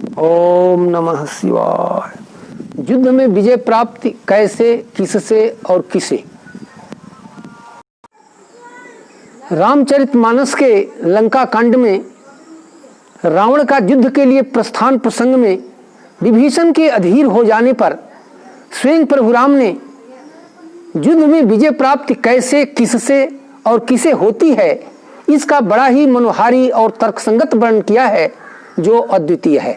ओम नमः शिवाय। युद्ध में विजय प्राप्ति कैसे, किससे और किसे? रामचरितमानस के लंका कांड में रावण का युद्ध के लिए प्रस्थान प्रसंग में विभीषण के अधीर हो जाने पर स्वयं प्रभु राम ने युद्ध में विजय प्राप्ति कैसे, किससे और किसे होती है, इसका बड़ा ही मनोहारी और तर्कसंगत वर्णन किया है जो अद्वितीय है।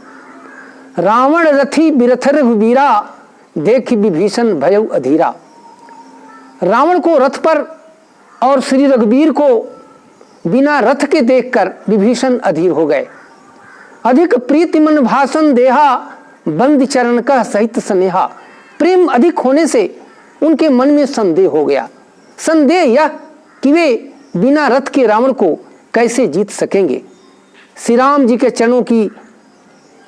रावण रथी बिरथ रघुबीरा, देख विभीषण भयउ अधीरा। रावण को रथ पर और श्री रघुबीर को बिना रथ के देखकर विभीषण अधीर हो गए। अधिक प्रीति मन भाषण देहा, बंद चरण का सहित स्नेहा। प्रेम अधिक होने से उनके मन में संदेह हो गया। संदेह यह कि वे बिना रथ के रावण को कैसे जीत सकेंगे। श्री राम जी के चरणों की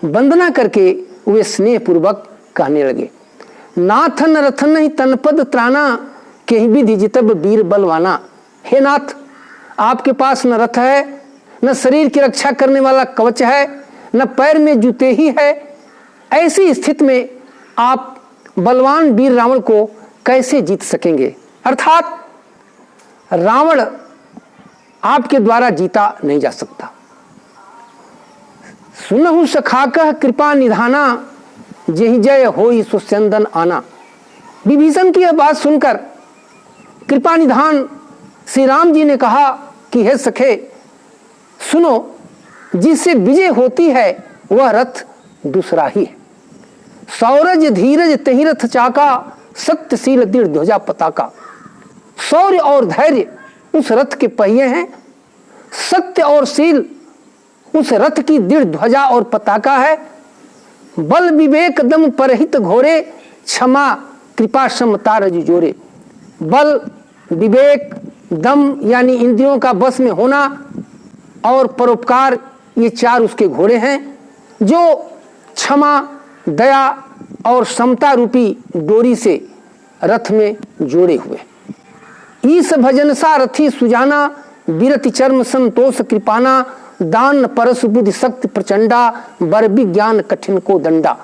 वंदना करके वे स्नेह पूर्वक कहने लगे, नाथन रथन ही तनपद त्राना, कहीं विधि जितब वीर बलवाना। हे नाथ, आपके पास न रथ है, न शरीर की रक्षा करने वाला कवच है, न पैर में जूते ही है। ऐसी स्थिति में आप बलवान वीर रावण को कैसे जीत सकेंगे। अर्थात रावण आपके द्वारा जीता नहीं जा सकता। सुनहु सखाकह कृपा निधाना, जय जय होई सुस्यंदन आना। विभीषण की यह बात सुनकर कृपा निधान श्री राम जी ने कहा कि हे सखे सुनो, जिससे विजय होती है वह रथ दूसरा ही है। सौरज धीरज तहि रथ चाका, सत्यशील दृढ़ ध्वजा पताका। शौर्य और धैर्य उस रथ के पहिए हैं, सत्य और शील उस रथ की दृढ़ ध्वजा और पताका है। बल विवेक दम परहित घोरे, क्षमा कृपा समता रज जोरे। बल विवेक दम यानी इंद्रियों का बस में होना और परोपकार, ये चार उसके घोड़े हैं जो क्षमा, दया और समता रूपी डोरी से रथ में जोड़े हुए। ईस भजन सा रथी सुजाना, विरति चर्म संतोष कृपाना। दान परस बुद्धि शक्ति प्रचंडा, बर विज्ञान कठिन को दंडा।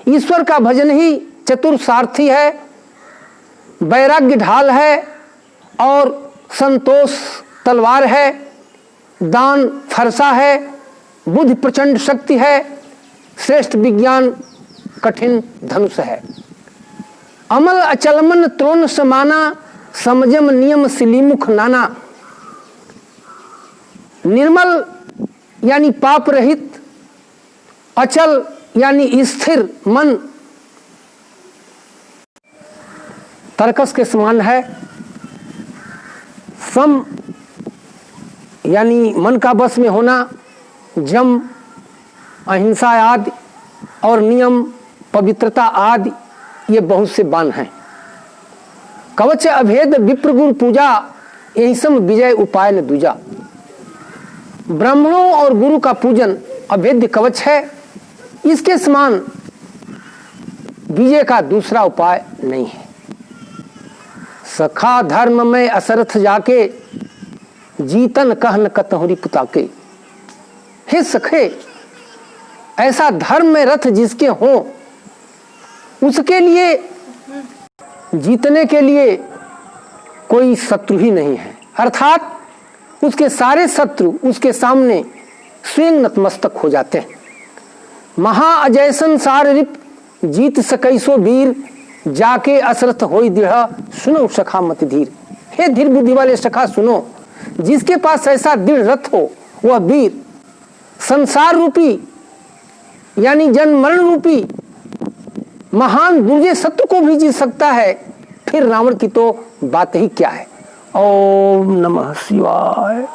ईश्वर का भजन ही चतुर सारथी है, वैराग्य ढाल है और संतोष तलवार है। दान फरसा है, बुद्धि प्रचंड शक्ति है, श्रेष्ठ विज्ञान कठिन धनुष है। अमल अचलमन त्रोण समाना, समझम नियम सिलीमुख नाना। निर्मल यानी पाप रहित, अचल यानी स्थिर मन तरकस के समान है। सम यानी मन का बस में होना, जम अहिंसा आदि और नियम पवित्रता आदि, ये बहुत से बाण हैं। कवच अभेद विप्र गुरु पूजा, यही सम विजय उपाय न दूजा। ब्राह्मणों और गुरु का पूजन अभेद्य कवच है, इसके समान विजय का दूसरा उपाय नहीं है। सखा धर्म में असरथ जाके, जीतन कहन कतहुरी पुताके। हे सखे, ऐसा धर्म में रथ जिसके हो, उसके लिए जीतने के लिए कोई शत्रु ही नहीं है। अर्थात उसके सारे शत्रु उसके सामने स्वयं नतमस्तक हो जाते हैं। महा अजैसन सार रिप, जीत सकैसो वीर, जाके असरथ होई दृढ़, सुनो सखा मत धीर। हे धीर बुद्धि वाले सखा सुनो, जिसके पास ऐसा दृढ़ रथ हो वह वीर संसार रूपी यानी जन्म मरण रूपी महान दुर्जय शत्रु को भी जीत सकता है। फिर रावण की तो बात ही क्या है। ओम नमः शिवाय।